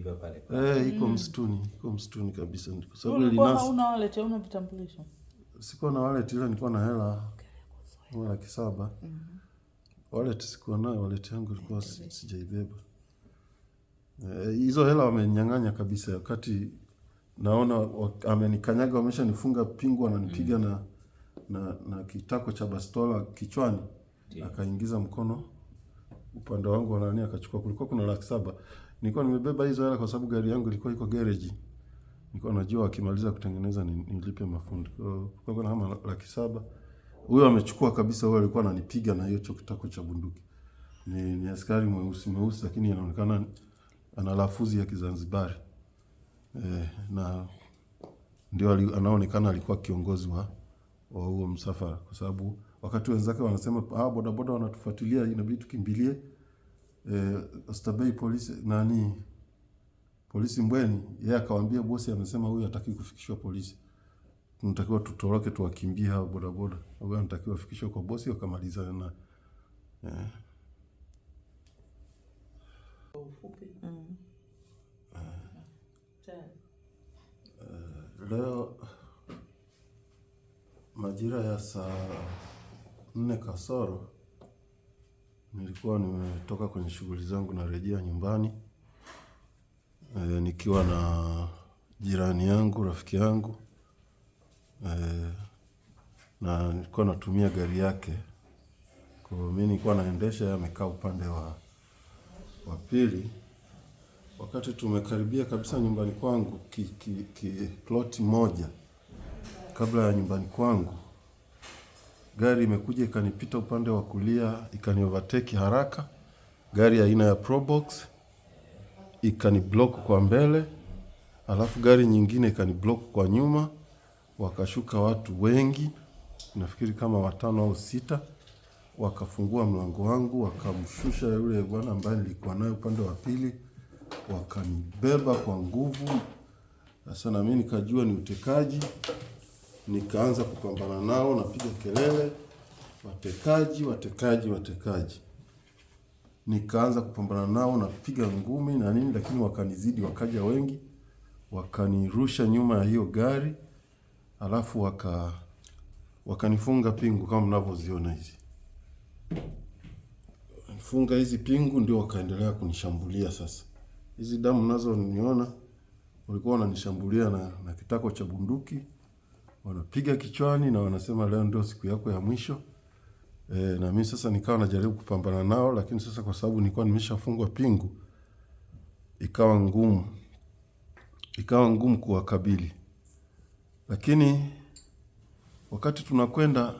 imeiva pale. Iko msituni kabisa. Kwa sababu ilikuwa hauna wallet, hauna vitambulisho. Sikuwa na wallet, ila nilikuwa na hela. $700. Wallet sikuwa nayo, wallet yangu ilikuwa sijaibeba. Hizo hela wamenyang'anya kabisa, wakati naona amenikanyaga, wameshanifunga pingu, wananipiga na kitako cha bastola kichwani. Akaingiza mkono upande wangu wa nani, akachukua. Kulikuwa kuna $700. Nilikuwa nimebeba hizo hela kwa sababu gari yangu ilikuwa iko garage. Nilikuwa najua akimaliza kutengeneza nilipe mafundi. Kwa hiyo kama $700. Huyo amechukua kabisa, huyo alikuwa ananipiga na hiyo kitako cha bunduki. Ni askari mweusi lakini anaonekana ana lafuzi ya Kizanzibari. Na ndio anaonekana alikuwa kiongozi wa huo msafara, kwa sababu wakati wenzake wanasema bodaboda wanatufuatilia, inabidi tukimbilie Oysterbay polisi Mbweni. Yeye akawaambia bosi amesema huyu hataki kufikishwa polisi, tunatakiwa tutoroke tuwakimbie hao bodaboda. Huyu anatakiwa afikishwe kwa bosi wakamalizana na leo majira ya saa 4 kasoro nilikuwa nimetoka kwenye shughuli zangu na rejea nyumbani, nikiwa na jirani yangu, rafiki yangu, na nilikuwa natumia gari yake. Kwa hiyo mimi nilikuwa naendesha, yeye amekaa upande wa pili. Wakati tumekaribia kabisa nyumbani kwangu, ploti moja kabla ya nyumbani kwangu, gari imekuja ikanipita upande wa kulia, ikaniovertake haraka. Gari aina ya Probox ikaniblock kwa mbele, alafu gari nyingine ikaniblock kwa nyuma. Wakashuka watu wengi, nafikiri kama 5 au 6, wakafungua mlango wangu, wakamshusha yule bwana ambaye nilikuwa naye upande wa pili, wakanibeba kwa nguvu. Sasa na mimi nikajua ni utekaji, nikaanza kupambana nao, napiga kelele, watekaji. Nikaanza kupambana nao, napiga ngumi na nini, lakini wakanizidi, wakaja wengi, wakanirusha nyuma ya hiyo gari, alafu wakanifunga pingu kama mnavyoziona hizi. Funga hizi pingu, ndio wakaendelea kunishambulia. Sasa hizi damu nazo niona walikuwa wananishambulia na kitako cha bunduki, wanapiga kichwani na wanasema leo ndio siku yako ya mwisho. Na mimi sasa nikawa najaribu kupambana nao, lakini sasa kwa sababu nilikuwa nimeshafungwa pingu, ikawa ngumu kuwakabili. Lakini wakati tunakwenda,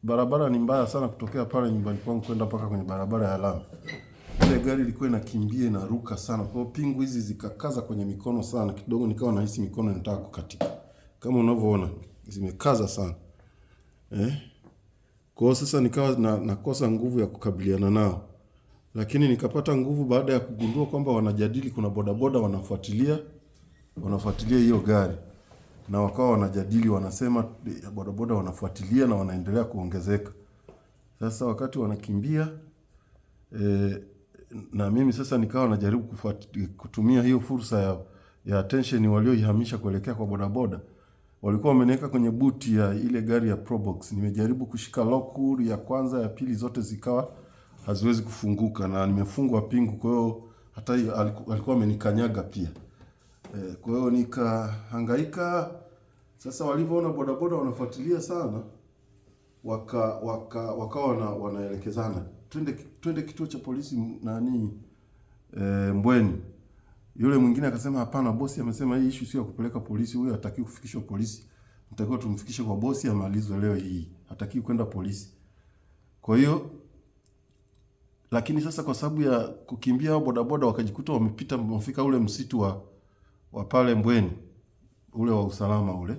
barabara ni mbaya sana kutokea pale nyumbani kwangu kwenda mpaka kwenye barabara ya lami. Ile gari ilikuwa inakimbia, inaruka sana. Kwa hiyo pingu hizi zikakaza kwenye mikono sana. Kidogo nikawa nahisi mikono inataka kukatika. Kama unavyoona, zimekaza sana. Kwa hiyo sasa nikawa nakosa nguvu ya kukabiliana nao. Lakini nikapata nguvu baada ya kugundua kwamba wanajadili, kuna bodaboda wanafuatilia hiyo gari. Na wakawa wanajadili, wanasema bodaboda wanafuatilia na wanaendelea kuongezeka. Sasa wakati wanakimbia, na mimi sasa nikawa najaribu kutumia hiyo fursa ya attention walioihamisha kuelekea kwa bodaboda. Walikuwa wameniweka kwenye buti ya ile gari ya Probox. Nimejaribu kushika lock ya kwanza, ya pili, zote zikawa haziwezi kufunguka na nimefungwa pingu. Kwa hiyo hata alikuwa amenikanyaga pia. Kwa hiyo nikahangaika. Sasa walivyoona bodaboda wanafuatilia sana, wakawa wanaelekezana, twende kituo cha polisi Mbweni. Yule mwingine akasema hapana, bosi amesema hii issue sio ya kupeleka polisi, huyu hataki kufikishwa polisi. Mtakiwa tumfikishe kwa bosi amalizwe leo hii. Hataki kwenda polisi. Kwa hiyo lakini sasa kwa sababu ya kukimbia hao bodaboda wakajikuta wamefika ule msitu wa pale Mbweni, ule wa usalama ule.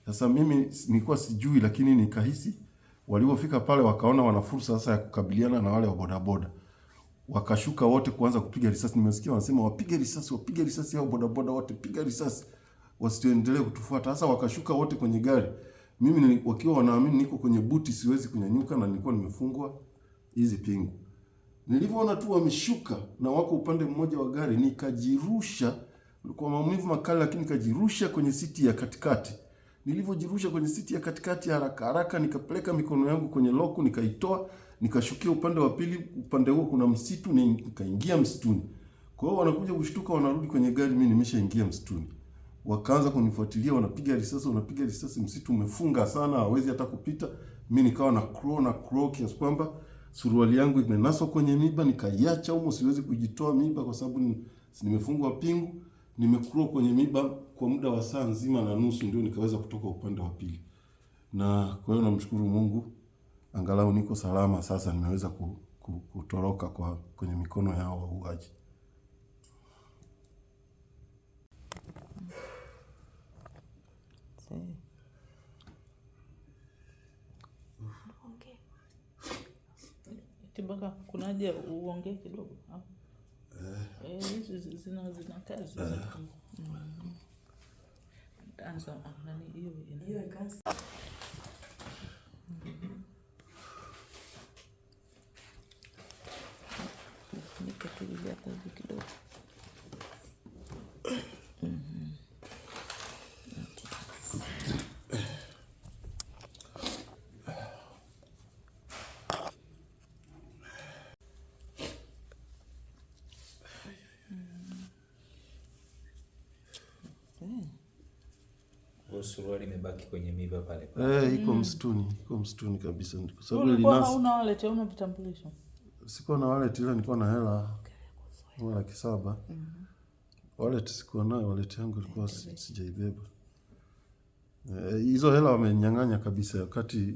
Sasa mimi nilikuwa sijui, lakini nikahisi walipofika pale wakaona wana fursa sasa ya kukabiliana na wale wa bodaboda. Wakashuka wote kuanza kupiga risasi. Nimesikia wanasema wapige risasi hao bodaboda wote, piga risasi wasiendelee kutufuata. Sasa wakashuka wote kwenye gari. Wakiwa wanaamini niko kwenye buti, siwezi kunyanyuka na nilikuwa nimefungwa hizi pingu. Nilivyoona tu wameshuka na wako upande mmoja wa gari, nikajirusha kwa maumivu makali, lakini nikajirusha kwenye siti ya katikati. Nilivyojirusha kwenye siti ya katikati, haraka haraka nikapeleka mikono yangu kwenye loku, nikaitoa, nikashukia upande wa pili. Upande huo kuna msitu, nikaingia msituni. Kwa hiyo wanakuja kushtuka, wanarudi kwenye gari, mimi nimeshaingia msituni. Wakaanza kunifuatilia, wanapiga risasi, msitu umefunga sana, hawezi hata kupita. Mimi nikawa na crawl kiasi kwamba suruali yangu imenaswa kwenye miba, nikaiacha humo, siwezi kujitoa miba kwa sababu nimefungwa pingu. Nimecrawl kwenye miba kwa muda wa saa nzima na nusu, ndio nikaweza kutoka upande wa pili. Na kwa hiyo namshukuru Mungu, angalau niko salama sasa, nimeweza kutoroka kwenye mikono yao wauaji. Tibaka, kuna haja uongee kidogo? Hizi zina kazi. Anza nani hiyo kazi. Nikifikiria kazi kidogo. Suruali imebaki kwenye miba pale. Iko msituni kabisa, kwa sababu ilikuwa hauna wallet, hauna vitambulisho. Sikuwa na wallet, ila nilikuwa na hela 700,000. Wallet sikuwa nayo, wallet yangu ilikuwa sijaibeba. Hizo hela wamenyang'anya kabisa, wakati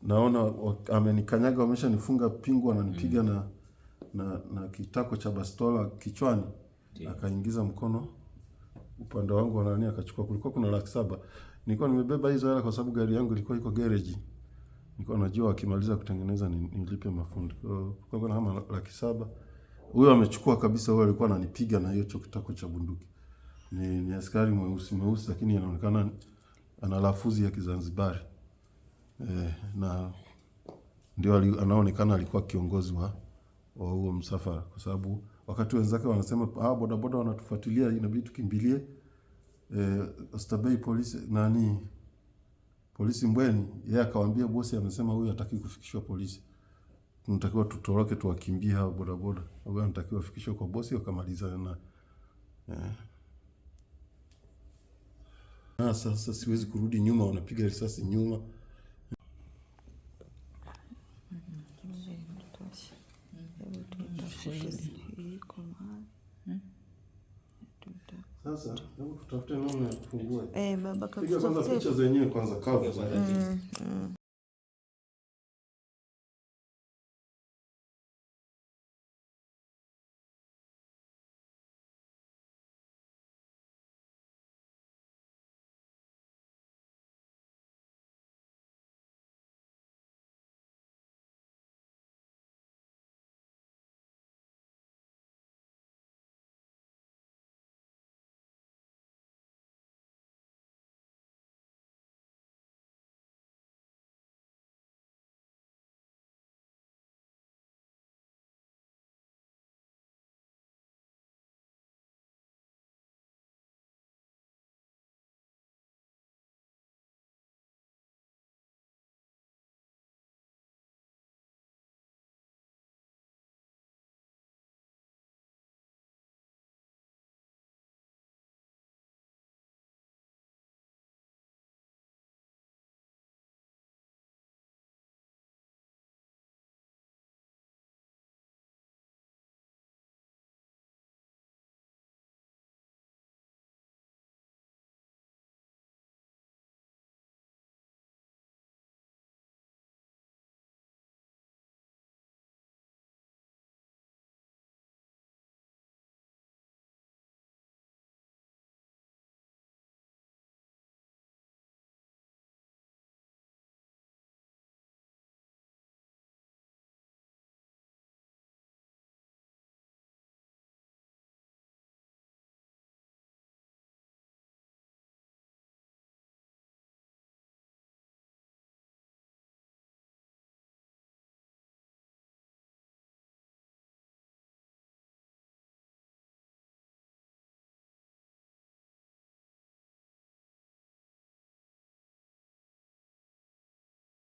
naona amenikanyaga, wameshanifunga pingu, wananipiga na kitako cha bastola kichwani. Akaingiza mkono upande wangu wa nani, akachukua. Kulikuwa kuna 700,000. Nilikuwa nimebeba hizo hela kwa sababu gari yangu ilikuwa iko garage. Nilikuwa najua wakimaliza kutengeneza nilipe mafundi. Kwa hiyo kama 700,000 huyo amechukua kabisa. Huyo alikuwa ananipiga na hiyo kitako cha bunduki. Ni askari mweusi lakini anaonekana ana lafuzi ya Kizanzibari. Na ndio anaonekana alikuwa kiongozi wa huo msafara, kwa sababu wakati wenzake wanasema bodaboda wanatufuatilia, inabidi tukimbilie Oysterbay polisi Mbweni. Yeye akawaambia bosi amesema huyu hataki kufikishwa polisi, tunatakiwa tutoroke tuwakimbie hao bodaboda. Huyu anatakiwa afikishwe kwa bosi wakamaliza na sasa siwezi kurudi nyuma, wanapiga risasi nyuma. Sasa hebu tutafute namna ya kufungua. Baba piga kwanza picha zenyewe kwanza kavu.